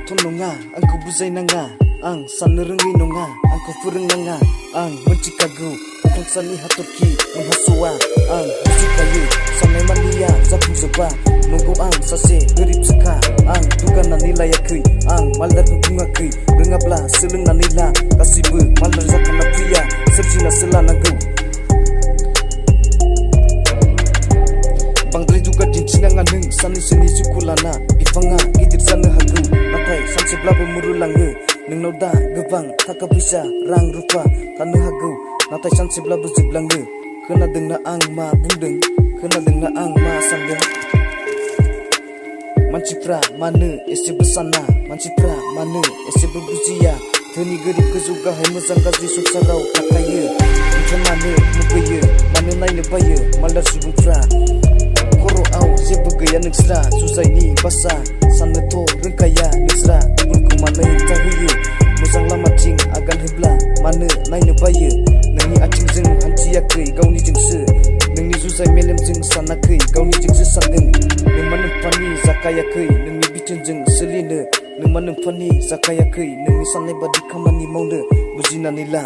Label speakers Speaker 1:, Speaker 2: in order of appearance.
Speaker 1: बेथ' नङा आंखौ बुजायनाङा आं साननो रोङै नङा आंखौ फोरोंनाङा आं मोनथिखागौ अख्रांसानि हाथरखि मोनहास'आ आं बुजिखायो साननाय मानिया जाफुंजोबा नंगौ आं सासे गोरिब सिखा आं दुगानानै लायाखै आं मालदारबो बुङाखै रोङाब्ला सोलोंनानै ला गासैबो मालदार जाखाना फैया सोरजिनासो लानांगौ बांद्राय दुगा दिन्थिनाङा नों साननैसोनि जिउखौ लाना बिफाङा गिदिर जानो हागौ नाथाय सानसेब्लाबो मुरुलाङो नोंनाव दा गोबां थाखा फैसा रां रुफा थानो हागौ नाथाय सानसेब्लाबो जोबलाङो खोनादोंना आं मा बुंदों खोनादोंना आं मा सानदों मानसिफ्रा मानो एसेबो साना मानसिफ्रा मानो एसेबो बुजिया धोनि गोरिब गोजौ गाहाय मोजां गाज्रि संसाराव थाखायो ओमफ्राय मानो मुगैयो मानो नायनो बायो मालदार सुबुंफ्रा खर'आव जेबो गैया नोंस्रा जुजाइनि बासा साननोथ' रोंखाया नोंस्रा गुबुनखौ मानो हेंथा होयो मोजां लामाथिं आगान होब्ला मानो नायनो बायो नोंनि आथिंजों हान्थियाखै गावनिजोंसो नोंनि जुजाइ मेलेमजों सानाखै गावनिजोंसो सानदों नोंमा नोम्फानि जाखायाखै नोंनि बिथोनजों सोलिनो नोंमा नोम्फानि जाखायाखै नोंनि साननाय बादि खामानि मावनो बुजिनानै ला